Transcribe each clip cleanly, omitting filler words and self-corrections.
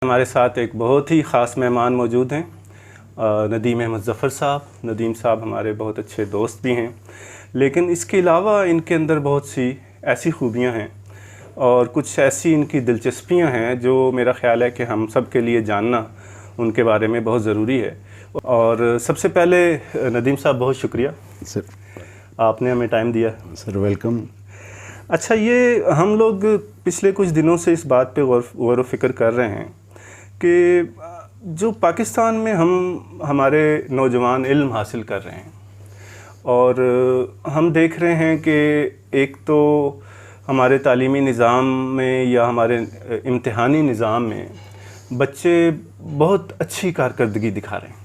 ہمارے ساتھ ایک بہت ہی خاص مہمان موجود ہیں، ندیم احمد ظفر صاحب۔ ندیم صاحب ہمارے بہت اچھے دوست بھی ہیں، لیکن اس کے علاوہ ان کے اندر بہت سی ایسی خوبیاں ہیں اور کچھ ایسی ان کی دلچسپیاں ہیں جو میرا خیال ہے کہ ہم سب کے لیے جاننا ان کے بارے میں بہت ضروری ہے۔ اور سب سے پہلے ندیم صاحب بہت شکریہ سر، آپ نے ہمیں ٹائم دیا۔ Sir welcome. اچھا، یہ ہم لوگ پچھلے کچھ دنوں سے اس بات پہ غور و فکر کر رہے ہیں کہ جو پاکستان میں ہمارے نوجوان علم حاصل کر رہے ہیں اور ہم دیکھ رہے ہیں کہ ایک تو ہمارے تعلیمی نظام میں یا ہمارے امتحانی نظام میں بچے بہت اچھی کارکردگی دکھا رہے ہیں۔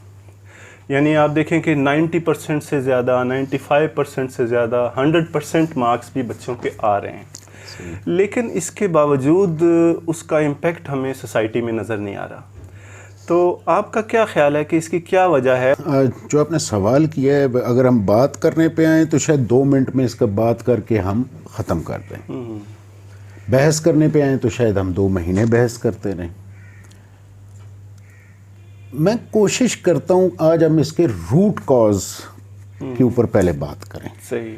یعنی آپ دیکھیں کہ 90% سے زیادہ، 95% سے زیادہ، 100% مارکس بھی بچوں کے آ رہے ہیں، لیکن اس کے باوجود اس کا امپیکٹ ہمیں سوسائٹی میں نظر نہیں آ رہا۔ تو آپ کا کیا خیال ہے کہ اس کی کیا وجہ ہے؟ جو آپ نے سوال کیا ہے، اگر ہم بات کرنے پہ آئیں تو شاید 2 منٹ میں اس کا بات کر کے ہم ختم کر دیں۔ بحث کرنے پہ آئیں تو شاید ہم 2 مہینے بحث کرتے رہیں۔ میں کوشش کرتا ہوں آج ہم اس کے روٹ کاز کے اوپر پہلے بات کریں۔ صحیح۔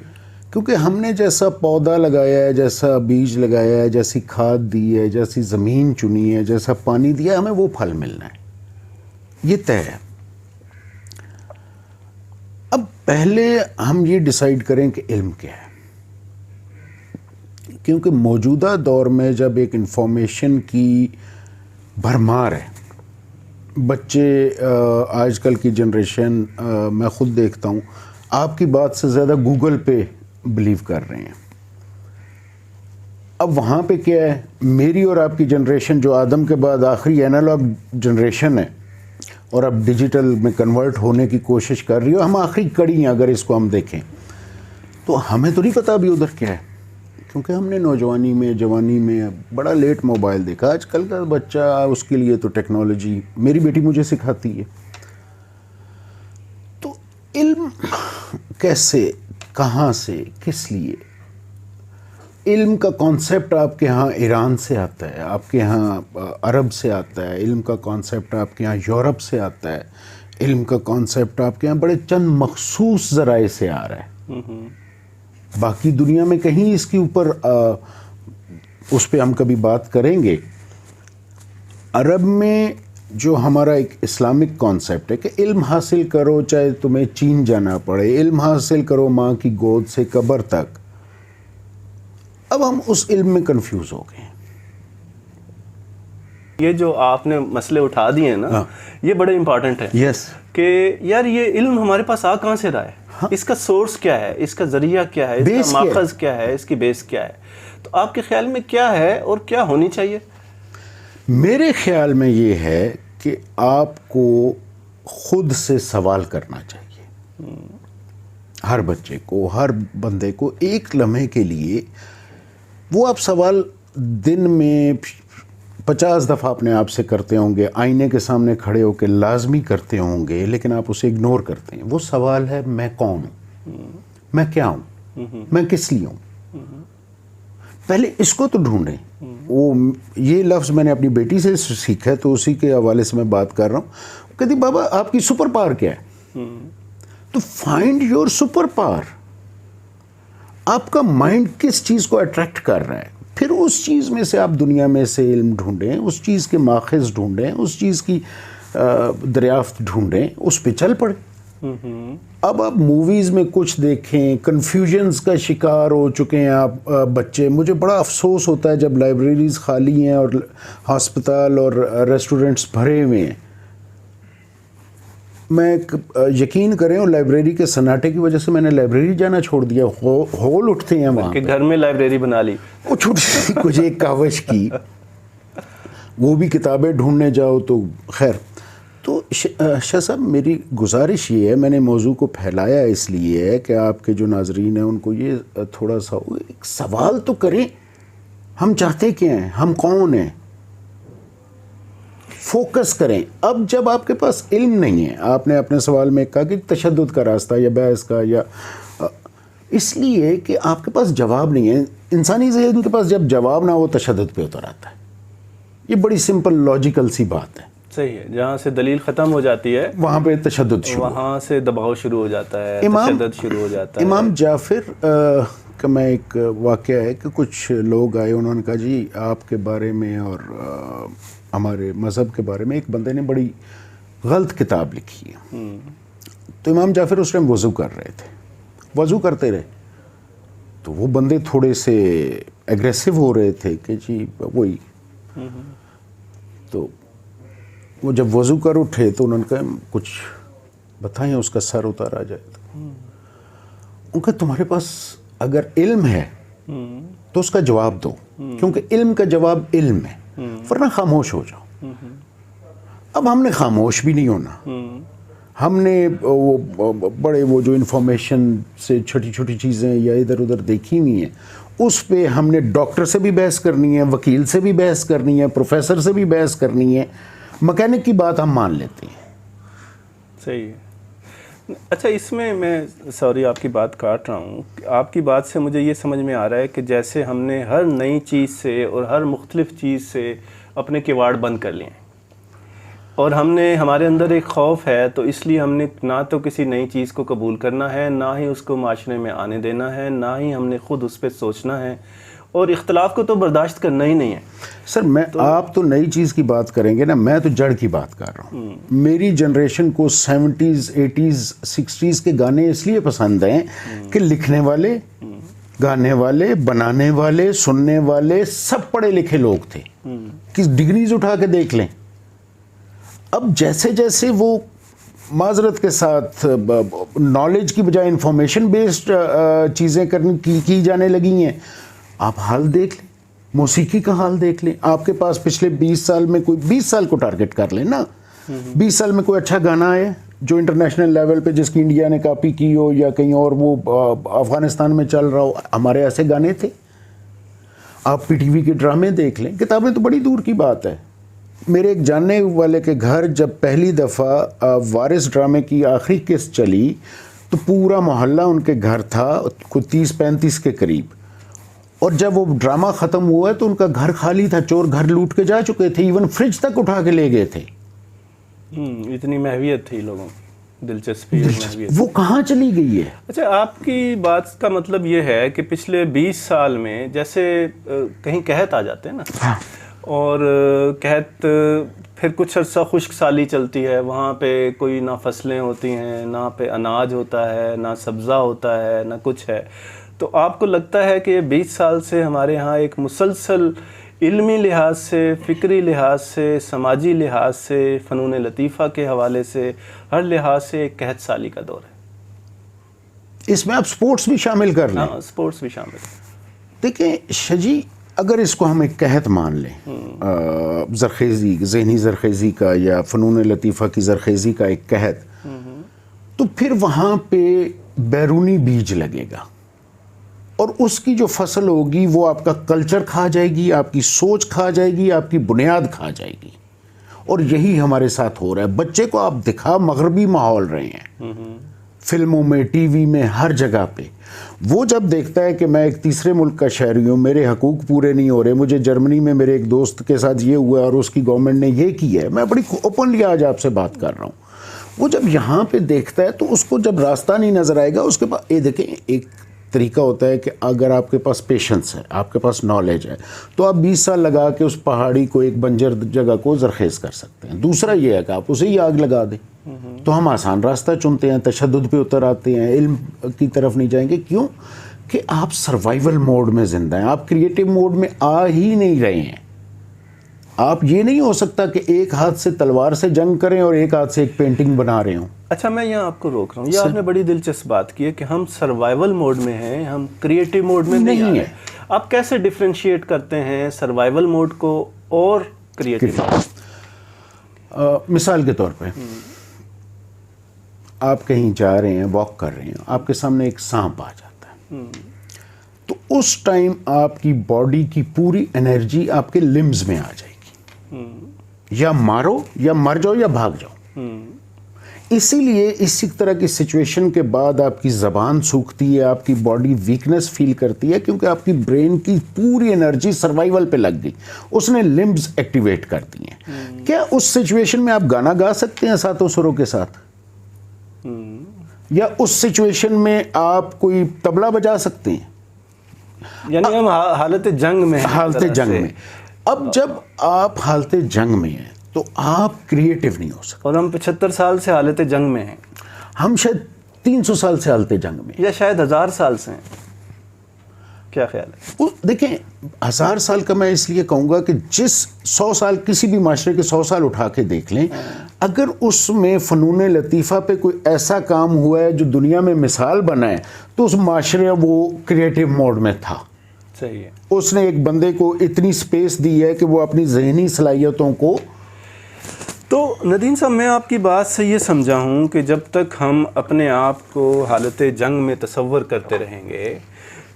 کیونکہ ہم نے جیسا پودا لگایا ہے، جیسا بیج لگایا ہے، جیسی کھاد دی ہے، جیسی زمین چنی ہے، جیسا پانی دیا ہے، ہمیں وہ پھل ملنا ہے، یہ طے ہے۔ اب پہلے ہم یہ ڈیسائیڈ کریں کہ علم کیا ہے، کیونکہ موجودہ دور میں جب ایک انفارمیشن کی بھرمار ہے، بچے آج کل کی جنریشن، میں خود دیکھتا ہوں، آپ کی بات سے زیادہ گوگل پہ بلیو کر رہے ہیں۔ اب وہاں پہ کیا ہے، میری اور آپ کی جنریشن جو آدم کے بعد آخری اینالاگ جنریشن ہے اور اب ڈیجیٹل میں کنورٹ ہونے کی کوشش کر رہی ہے، ہم آخری کڑی ہیں اگر اس کو ہم دیکھیں تو ہمیں تو نہیں پتا ابھی ادھر کیا ہے، کیونکہ ہم نے نوجوانی میں، جوانی میں بڑا لیٹ موبائل دیکھا۔ آج کل کا بچہ، اس کے لیے تو ٹیکنالوجی، میری بیٹی مجھے سکھاتی ہے۔ تو علم کیسے، کہاں سے، کس لیے؟ علم کا کانسیپٹ آپ کے ہاں ایران سے آتا ہے، آپ کے ہاں عرب سے آتا ہے، علم کا کانسیپٹ آپ کے ہاں یورپ سے آتا ہے، علم کا کانسیپٹ آپ کے ہاں بڑے چند مخصوص ذرائع سے آ رہا ہے۔ باقی دنیا میں کہیں اس کے اوپر اس پہ ہم کبھی بات کریں گے۔ عرب میں جو ہمارا ایک اسلامک کانسیپٹ ہے کہ علم حاصل کرو چاہے تمہیں چین جانا پڑے، علم حاصل کرو ماں کی گود سے قبر تک۔ اب ہم اس علم میں کنفیوز ہو گئے ہیں۔ یہ جو آپ نے مسئلے اٹھا دیے ہیں نا، یہ بڑے امپورٹنٹ ہے۔ یس، کہ یار یہ علم ہمارے پاس آ کہاں سے رہا ہے، اس کا سورس کیا ہے، اس کا ذریعہ کیا ہے، اس کا ماخذ کیا ہے، اس کی بیس کیا ہے؟ تو آپ کے خیال میں کیا ہے اور کیا ہونی چاہیے؟ میرے خیال میں یہ ہے کہ آپ کو خود سے سوال کرنا چاہیے، ہر بچے کو، ہر بندے کو ایک لمحے کے لیے۔ وہ آپ سوال دن میں 50 دفعہ اپنے آپ سے کرتے ہوں گے، آئینے کے سامنے کھڑے ہو کے لازمی کرتے ہوں گے، لیکن آپ اسے اگنور کرتے ہیں۔ وہ سوال ہے، میں کون ہوں، میں کیا ہوں، میں کس لیے ہوں؟ پہلے اس کو تو ڈھونڈیں۔ وہ یہ لفظ میں نے اپنی بیٹی سے سیکھا ہے تو اسی کے حوالے سے میں بات کر رہا ہوں۔ کہتی بابا آپ کی سپر پاور کیا ہے؟ تو فائنڈ یور سپر پاور۔ آپ کا مائنڈ کس چیز کو اٹریکٹ کر رہا ہے، پھر اس چیز میں سے آپ دنیا میں سے علم ڈھونڈیں، اس چیز کے ماخذ ڈھونڈیں، اس چیز کی دریافت ڈھونڈیں، اس پہ چل پڑیں۔ اب آپ موویز میں کچھ دیکھیں، کنفیوژنز کا شکار ہو چکے ہیں آپ بچے۔ مجھے بڑا افسوس ہوتا ہے جب لائبریریز خالی ہیں اور ہسپتال اور ریسٹورنٹس بھرے ہوئے ہیں۔ میں یقین کریں، اور لائبریری کے سناٹے کی وجہ سے میں نے لائبریری جانا چھوڑ دیا۔ ہول اٹھتے ہیں وہاں کہ گھر میں لائبریری بنا لی، وہ چھوٹی سی کچھ ایک کاغذ کی، وہ بھی کتابیں ڈھونڈنے جاؤ تو خیر۔ تو شاہ صاحب، میری گزارش یہ ہے، میں نے موضوع کو پھیلایا اس لیے ہے کہ آپ کے جو ناظرین ہیں ان کو یہ تھوڑا سا ایک سوال تو کریں، ہم چاہتے کیا ہیں، ہم کون ہیں، فوکس کریں۔ اب جب آپ کے پاس علم نہیں ہے، آپ نے اپنے سوال میں کہا کہ تشدد کا راستہ یا بحث کا، یا اس لیے کہ آپ کے پاس جواب نہیں ہے۔ انسانی ذہن کے پاس جب جواب نہ ہو، تشدد پہ اتر آتا ہے۔ یہ بڑی سمپل لاجیکل سی بات ہے. صحیح ہے. جہاں سے دلیل ختم ہو جاتی ہے وہاں پہ تشدد شروع, وہاں سے دباؤ شروع ہو جاتا ہے, تشدد شروع ہو جاتا ہے. امام جعفر کا میں ایک واقعہ ہے کہ کچھ لوگ آئے, انہوں نے کہا جی آپ کے بارے میں اور ہمارے مذہب کے بارے میں ایک بندے نے بڑی غلط کتاب لکھی ہے. تو امام جعفر اس ٹائم وضو کر رہے تھے, وضو کرتے رہے تو وہ بندے تھوڑے سے ایگریسو ہو رہے تھے کہ جی وہی. تو وہ جب وضو کر اٹھے تو انہوں نے کہا کچھ بتائیں, اس کا سر اتارا جائے. ان کا تمہارے پاس اگر علم ہے تو اس کا جواب دو, کیونکہ علم کا جواب علم ہے, ورنہ خاموش ہو جاؤ. اب ہم نے خاموش بھی نہیں ہونا, ہم نے وہ بڑے وہ جو انفارمیشن سے چھوٹی چھوٹی چیزیں یا ادھر ادھر دیکھی ہوئی ہیں, اس پہ ہم نے ڈاکٹر سے بھی بحث کرنی ہے, وکیل سے بھی بحث کرنی ہے, پروفیسر سے بھی بحث کرنی ہے, مکینک کی بات ہم مان لیتے ہیں. صحیح ہے. اچھا, اس میں سوری آپ کی بات کاٹ رہا ہوں, آپ کی بات سے مجھے یہ سمجھ میں آ رہا ہے کہ جیسے ہم نے ہر نئی چیز سے اور ہر مختلف چیز سے اپنے کواڑ بند کر لیے ہیں, اور ہم نے ہمارے اندر ایک خوف ہے, تو اس لیے ہم نے نہ تو کسی نئی چیز کو قبول کرنا ہے, نہ ہی اس کو معاشرے میں آنے دینا ہے, نہ ہی ہم نے خود اس پہ سوچنا ہے, اور اختلاف کو تو برداشت کرنا ہی نہیں ہے. سر آپ تو نئی چیز کی بات کریں گے نا, میں تو جڑ کی بات کر رہا ہوں. میری جنریشن کو 70s 80s 60s کے گانے اس لیے پسند ہیں کہ لکھنے والے, گانے والے, بنانے والے, سننے والے سب پڑھے لکھے لوگ تھے. کس ڈگریز اٹھا کے دیکھ لیں. اب جیسے جیسے وہ معذرت کے ساتھ نالج کی بجائے انفارمیشن بیسڈ چیزیں کی جانے لگی ہیں. آپ حال دیکھ لیں, موسیقی کا حال دیکھ لیں. آپ کے پاس پچھلے 20 سال میں کوئی 20 سال کو ٹارگٹ کر لیں نا, 20 سال میں کوئی اچھا گانا ہے جو انٹرنیشنل لیول پہ جس کی انڈیا نے کاپی کی ہو یا کہیں اور وہ افغانستان میں چل رہا ہو. ہمارے ایسے گانے تھے. آپ پی ٹی وی کے ڈرامے دیکھ لیں, کتابیں تو بڑی دور کی بات ہے. میرے ایک جاننے والے کے گھر جب پہلی دفعہ وارث ڈرامے کی آخری قسط چلی تو پورا محلہ ان کے گھر تھا, کوئی 30-35 کے قریب. اور جب وہ ڈرامہ ختم ہوا تو ان کا گھر خالی تھا, چور گھر لوٹ کے جا چکے تھے, ایون فریج تک اٹھا کے لے گئے تھے. اتنی محویت تھی لوگوں کی, دلچسپی اور محویت. وہ کہاں چلی گئی ہے؟ اچھا, آپ کی بات کا مطلب یہ ہے کہ پچھلے 20 سال میں جیسے کہیں قحط آ جاتے ہیں نا, اور قحط پھر کچھ عرصہ خشک سالی چلتی ہے, وہاں پہ کوئی نہ فصلیں ہوتی ہیں, نہ پہ اناج ہوتا ہے, نہ سبزہ ہوتا ہے, نہ کچھ ہے. تو آپ کو لگتا ہے کہ 20 سال سے ہمارے ہاں ایک مسلسل علمی لحاظ سے, فکری لحاظ سے, سماجی لحاظ سے, فنون لطیفہ کے حوالے سے, ہر لحاظ سے ایک قحط سالی کا دور ہے. اس میں آپ سپورٹس بھی شامل کر لیں. ہاں, سپورٹس بھی شامل. دیکھیں شجی, اگر اس کو ہم ایک قحط مان لیں, زرخیزی, ذہنی زرخیزی کا یا فنون لطیفہ کی زرخیزی کا ایک قحط, تو پھر وہاں پہ بیرونی بیج لگے گا, اور اس کی جو فصل ہوگی وہ آپ کا کلچر کھا جائے گی, آپ کی سوچ کھا جائے گی, آپ کی بنیاد کھا جائے گی. اور یہی ہمارے ساتھ ہو رہا ہے. بچے کو آپ دکھا مغربی ماحول رہے ہیں, فلموں میں, ٹی وی میں, ہر جگہ پہ. وہ جب دیکھتا ہے کہ میں ایک تیسرے ملک کا شہری ہوں, میرے حقوق پورے نہیں ہو رہے, مجھے جرمنی میں میرے ایک دوست کے ساتھ یہ ہوا اور اس کی گورنمنٹ نے یہ کیا ہے, میں بڑی اوپنلی آج آپ سے بات کر رہا ہوں, وہ جب یہاں پہ دیکھتا ہے تو اس کو جب راستہ نہیں نظر آئے گا, اس کے بعد یہ دیکھیں ایک طریقہ ہوتا ہے کہ اگر آپ کے پاس پیشنس ہے, آپ کے پاس نالج ہے, تو آپ 20 سال لگا کے اس پہاڑی کو, ایک بنجر جگہ کو زرخیز کر سکتے ہیں. دوسرا یہ ہے کہ آپ اسے ہی آگ لگا دیں, تو ہم آسان راستہ چنتے ہیں, تشدد پہ اتر آتے ہیں, علم کی طرف نہیں جائیں گے. کیوں کہ آپ سروائیول موڈ میں زندہ ہیں, آپ کریٹو موڈ میں آ ہی نہیں رہے ہیں. آپ یہ نہیں ہو سکتا کہ ایک ہاتھ سے تلوار سے جنگ کریں اور ایک ہاتھ سے ایک پینٹنگ بنا رہے ہوں. اچھا, میں یہاں آپ کو روک رہا ہوں. یہ آپ نے بڑی دلچسپ بات کی ہے کہ ہم سروائیول موڈ میں ہیں, ہم کریٹو موڈ میں نہیں ہیں. آپ کیسے ڈیفرینشیٹ کرتے ہیں سروائیول موڈ کو اور کریٹو موڈ؟ مثال کے طور پہ آپ کہیں جا رہے ہیں, واک کر رہے ہیں, آپ کے سامنے ایک سانپ آ جاتا ہے, تو اس ٹائم آپ کی باڈی کی پوری انرجی آپ کے لمز میں آ جائے گی, یا مارو یا مر جاؤ یا بھاگ جاؤ. اسی لیے اسی طرح کی سچویشن کے بعد آپ کی زبان سوکھتی ہے, آپ کی باڈی ویکنس فیل کرتی ہے, کیونکہ آپ کی برین کی پوری انرجی سروائیول پہ لگ گئی, اس نے لمبز ایکٹیویٹ کر دی ہیں. کیا اس سچویشن میں آپ گانا گا سکتے ہیں ساتوں سروں کے ساتھ؟ یا اس سچویشن میں آپ کوئی طبلہ بجا سکتے ہیں؟ یعنی ہم حالت جنگ میں ہیں. حالت جنگ میں. اب جب آپ حالت جنگ میں ہیں تو آپ کریٹیو نہیں ہو سکتے. اور ہم 75 سال سے حالت جنگ میں ہیں. ہم شاید 300 سال سے حالت جنگ میں, یا شاید 1000 سال سے ہیں. کیا خیال ہے؟ دیکھیں 1000 سال کا میں اس لیے کہوں گا کہ جس 100 سال, کسی بھی معاشرے کے 100 سال اٹھا کے دیکھ لیں, اگر اس میں فنون لطیفہ پہ کوئی ایسا کام ہوا ہے جو دنیا میں مثال بنا ہے, تو اس معاشرے وہ کریٹیو موڈ میں تھا. صحیح ہے. اس نے ایک بندے کو اتنی سپیس دی ہے کہ وہ اپنی ذہنی صلاحیتوں کو. تو ندیم صاحب, میں آپ کی بات سے یہ سمجھا ہوں کہ جب تک ہم اپنے آپ کو حالت جنگ میں تصور کرتے رہیں گے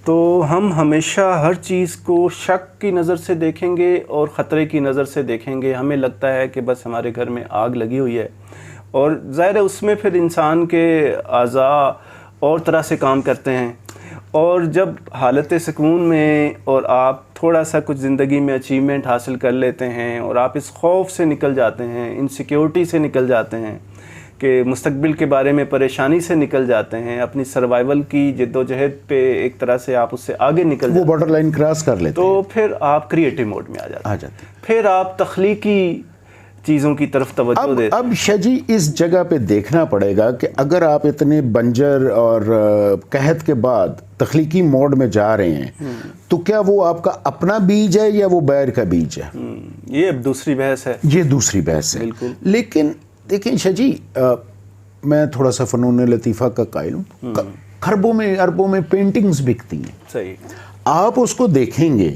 تو ہم ہمیشہ ہر چیز کو شک کی نظر سے دیکھیں گے اور خطرے کی نظر سے دیکھیں گے. ہمیں لگتا ہے کہ بس ہمارے گھر میں آگ لگی ہوئی ہے, اور ظاہر ہے اس میں پھر انسان کے اعضاء اور طرح سے کام کرتے ہیں. اور جب حالت سکون میں اور آپ تھوڑا سا کچھ زندگی میں اچیومنٹ حاصل کر لیتے ہیں اور آپ اس خوف سے نکل جاتے ہیں, انسیکیورٹی سے نکل جاتے ہیں, کہ مستقبل کے بارے میں پریشانی سے نکل جاتے ہیں, اپنی سروائیول کی جد و جہد پہ ایک طرح سے آپ اس سے آگے نکل جاتے ہیں, وہ بارڈر لائن کراس کر لیتے تو پھر آپ کریٹیو موڈ میں آ جاتے ہیں. پھر آپ تخلیقی چیزوں کی طرف توجہ دیتے ہیں. اب شجی اس جگہ پہ دیکھنا پڑے گا کہ اگر آپ اتنے بنجر اور قحط کے بعد تخلیقی موڈ میں جا رہے ہیں تو کیا وہ آپ کا اپنا بیج ہے یا وہ بیر کا بیج ہے؟ یہ اب دوسری بحث ہے. یہ دوسری بحث ہے. بالکل. لیکن دیکھیں شجی, میں تھوڑا سا فنون لطیفہ کا قائل ہوں. خربوں میں اربوں میں پینٹنگز بکتی ہیں. صحیح. آپ اس کو دیکھیں گے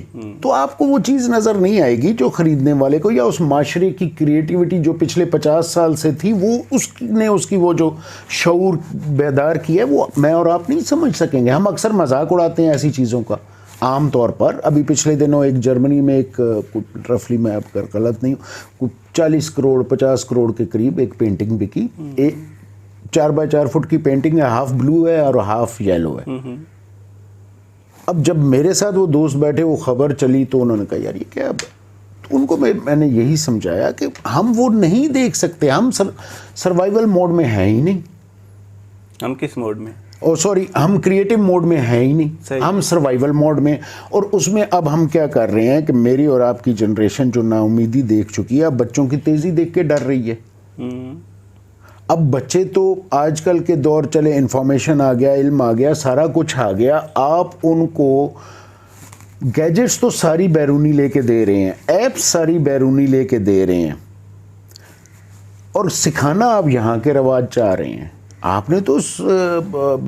تو آپ کو وہ چیز نظر نہیں آئے گی جو خریدنے والے کو, یا اس معاشرے کی کریٹیوٹی جو پچھلے 50 سال سے تھی وہ اس نے اس کی وہ جو شعور بیدار کی ہے, وہ میں اور آپ نہیں سمجھ سکیں گے. ہم اکثر مذاق اڑاتے ہیں ایسی چیزوں کا عام طور پر. ابھی پچھلے دنوں ایک جرمنی میں ایک رفلی, میں اب غلط نہیں ہوں, 40 کروڑ 50 کروڑ کے قریب ایک پینٹنگ بکی. 4x4 فٹ کی پینٹنگ ہے, ہاف بلو ہے اور ہاف یلو ہے. اب جب میرے ساتھ وہ دوست بیٹھے, وہ خبر چلی تو انہوں نے کہا یار یہ کیا. ان کو میں نے یہی سمجھایا کہ ہم وہ نہیں دیکھ سکتے, ہم سروائیول موڈ میں ہیں ہی نہیں. ہم کس موڈ میں؟ ہم کریٹیو موڈ میں ہیں ہی نہیں, ہم سروائیول موڈ میں. اور اس میں اب ہم کیا کر رہے ہیں کہ میری اور آپ کی جنریشن جو نا امیدی دیکھ چکی ہے, اب بچوں کی تیزی دیکھ کے ڈر رہی ہے. اب بچے تو آج کل کے دور چلے, انفارمیشن آ گیا, علم آ گیا, سارا کچھ آ گیا. آپ ان کو گیجٹس تو ساری بیرونی لے کے دے رہے ہیں, ایپس ساری بیرونی لے کے دے رہے ہیں, اور سکھانا آپ یہاں کے رواج چاہ رہے ہیں. آپ نے تو اس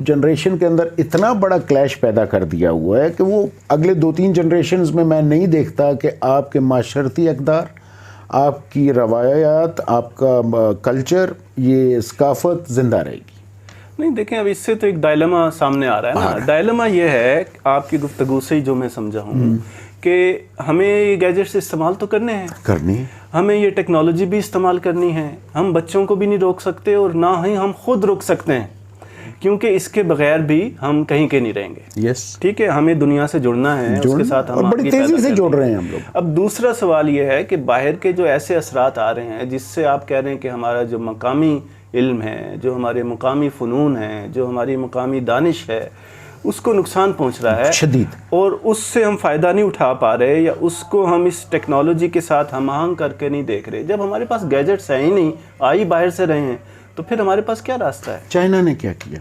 جنریشن کے اندر اتنا بڑا کلیش پیدا کر دیا ہوا ہے کہ وہ اگلے 2-3 جنریشنز میں نہیں دیکھتا کہ آپ کے معاشرتی اقدار, آپ کی روایات, آپ کا کلچر, یہ ثقافت زندہ رہے گی. نہیں دیکھیں, اب اس سے تو ایک ڈائلما سامنے آ رہا ہے نا. ڈائلما یہ ہے آپ کی گفتگو سے ہی جو میں سمجھا ہوں کہ ہمیں یہ گیجٹس استعمال تو کرنے ہیں, ہمیں یہ ٹیکنالوجی بھی استعمال کرنی ہے. ہم بچوں کو بھی نہیں روک سکتے اور نہ ہی ہم خود روک سکتے ہیں, کیونکہ اس کے بغیر بھی ہم کہیں کے نہیں رہیں گے. ٹھیک ہے, ہمیں دنیا سے جڑنا ہے, اس کے ساتھ ہم بڑی تیزی سے جڑ رہے ہیں ہم لوگ. اب دوسرا سوال یہ ہے کہ باہر کے جو ایسے اثرات آ رہے ہیں جس سے آپ کہہ رہے ہیں کہ ہمارا جو مقامی علم ہے, جو ہمارے مقامی فنون ہیں, جو ہماری مقامی دانش ہے, اس کو نقصان پہنچ رہا ہے شدید, اور اس سے ہم فائدہ نہیں اٹھا پا رہے, یا اس کو ہم اس ٹیکنالوجی کے ساتھ ہم آہنگ کر کے نہیں دیکھ رہے. جب ہمارے پاس گیجٹس ہیں ہی نہیں, آئی باہر سے رہے ہیں, تو پھر ہمارے پاس کیا راستہ ہے؟ چائنا نے کیا کیا؟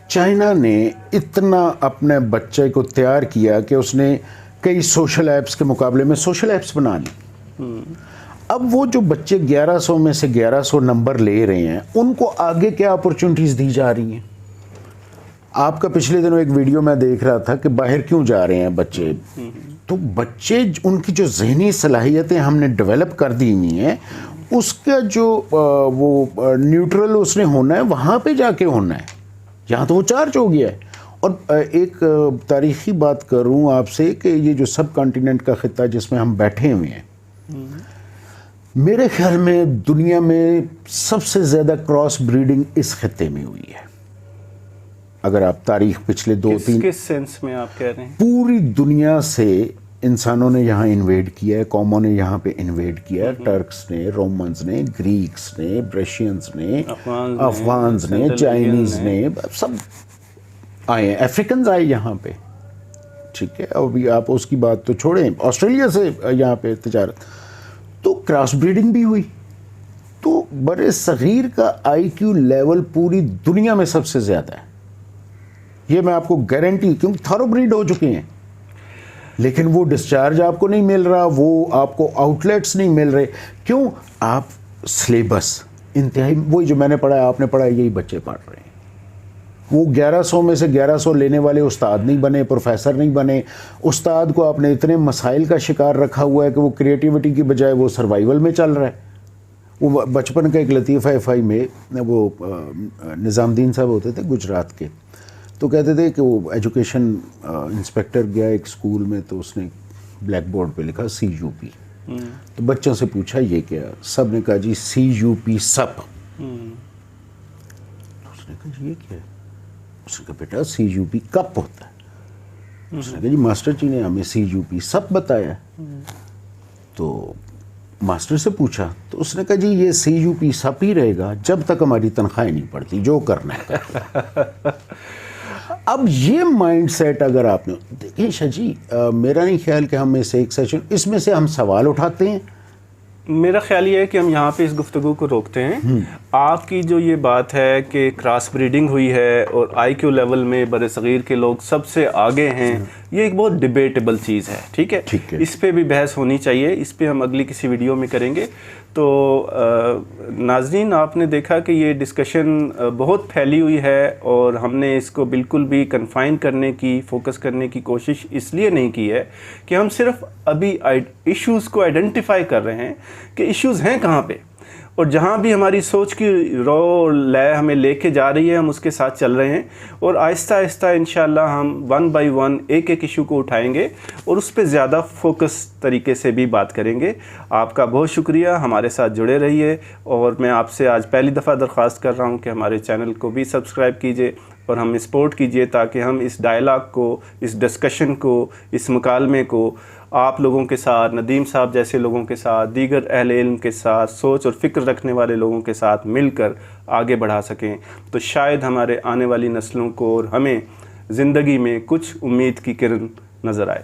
چائنا نے اتنا اپنے بچے کو تیار کیا کہ اس نے کئی سوشل ایپس کے مقابلے میں سوشل ایپس بنا لی. اب وہ جو بچے 1100 میں سے 1100 نمبر لے رہے ہیں, ان کو آگے کیا اپرچونٹیز دی جا رہی ہیں. آپ کا پچھلے دنوں ایک ویڈیو میں دیکھ رہا تھا کہ باہر کیوں جا رہے ہیں بچے, تو بچے ان کی جو ذہنی صلاحیتیں ہم نے ڈیولپ کر دی ہوئی ہیں, اس کا جو وہ نیوٹرل اس نے ہونا ہے وہاں پہ جا کے ہونا ہے. یہاں تو وہ چارج ہو گیا ہے. اور ایک تاریخی بات کروں آپ سے کہ یہ جو سب کانٹیننٹ کا خطہ جس میں ہم بیٹھے ہوئے ہیں, میرے خیال میں دنیا میں سب سے زیادہ کراس بریڈنگ اس خطے میں ہوئی ہے. اگر آپ تاریخ پچھلے 2-3 کس سینس میں آپ کہہ رہے ہیں؟ پوری دنیا سے انسانوں نے یہاں انویڈ کیا ہے, قوموں نے یہاں پہ انویڈ کیا ہے. ٹرکس نے, رومنز نے, گریکس نے, برشینز نے, افغانز نے, چائنیز نے, سب آئے ہیں. افریقنز آئے یہاں پہ, ٹھیک ہے. ابھی آپ اس کی بات تو چھوڑیں, آسٹریلیا سے یہاں پہ تجارت, تو کراس بریڈنگ بھی ہوئی. تو بر صغیر کا آئی کیو لیول پوری دنیا میں سب سے زیادہ ہے, یہ میں آپ کو گارنٹی, کیونکہ تھارو بریڈ ہو چکے ہیں. لیکن وہ ڈسچارج آپ کو نہیں مل رہا, وہ آپ کو آؤٹ لیٹس نہیں مل رہے. کیوں؟ آپ سلیبس انتہائی, وہی جو میں نے پڑھا ہے آپ نے پڑھا ہے, یہی بچے پڑھ رہے ہیں. وہ 1100 میں سے 1100 لینے والے استاد نہیں بنے, پروفیسر نہیں بنے. استاد کو آپ نے اتنے مسائل کا شکار رکھا ہوا ہے کہ وہ کریٹیوٹی کی بجائے وہ سروائیول میں چل رہا ہے. وہ بچپن کا ایک لطیفہ FI میں, وہ نظام الدین صاحب ہوتے تھے گجرات کے, تو کہتے تھے کہ وہ ایجوکیشن انسپیکٹر گیا ایک اسکول میں, تو اس نے بلیک بورڈ پہ لکھا CUP. تو بچوں سے پوچھا یہ کیا؟ سب نے کہا جی CUP سپ. اس نے کہا یہ کیا ہے؟ اس نے کہا بیٹا CUP کپ ہوتا ہے. اس نے کہا جی ماسٹر جی نے ہمیں CUP سپ بتایا. تو ماسٹر سے پوچھا تو اس نے کہا جی یہ CUP سپ ہی رہے گا جب تک ہماری تنخواہیں نہیں پڑتی, جو کرنا ہے. اب یہ مائنڈ سیٹ اگر آپ نے دیکھیں شاہ جی, میرا نہیں خیال کہ ہم میں سے ایک سیشن اس میں سے ہم سوال اٹھاتے ہیں. میرا خیال یہ ہے کہ ہم یہاں پہ اس گفتگو کو روکتے ہیں. آپ کی جو یہ بات ہے کہ کراس بریڈنگ ہوئی ہے اور IQ لیول میں بر صغیر کے لوگ سب سے آگے ہیں, یہ ایک بہت ڈیبیٹیبل چیز ہے, ٹھیک ہے. اس پہ بھی بحث ہونی چاہیے, اس پہ ہم اگلی کسی ویڈیو میں کریں گے. تو ناظرین, آپ نے دیکھا کہ یہ ڈسکشن بہت پھیلی ہوئی ہے, اور ہم نے اس کو بالکل بھی کنفائن کرنے کی, فوکس کرنے کی کوشش اس لیے نہیں کی ہے کہ ہم صرف ابھی ایشوز کو آئیڈینٹیفائی کر رہے ہیں کہ ایشوز ہیں کہاں پہ, اور جہاں بھی ہماری سوچ کی رو لے ہمیں لے کے جا رہی ہے ہم اس کے ساتھ چل رہے ہیں, اور آہستہ آہستہ انشاءاللہ ہم 1 by 1 ایک ایشو کو اٹھائیں گے اور اس پہ زیادہ فوکس طریقے سے بھی بات کریں گے. آپ کا بہت شکریہ, ہمارے ساتھ جڑے رہیے, اور میں آپ سے آج پہلی دفعہ درخواست کر رہا ہوں کہ ہمارے چینل کو بھی سبسکرائب کیجئے اور ہمیں سپورٹ کیجئے, تاکہ ہم اس ڈائلاگ کو, اس ڈسکشن کو, اس مکالمے کو آپ لوگوں کے ساتھ, ندیم صاحب جیسے لوگوں کے ساتھ, دیگر اہل علم کے ساتھ, سوچ اور فکر رکھنے والے لوگوں کے ساتھ مل کر آگے بڑھا سکیں. تو شاید ہمارے آنے والی نسلوں کو اور ہمیں زندگی میں کچھ امید کی کرن نظر آئے.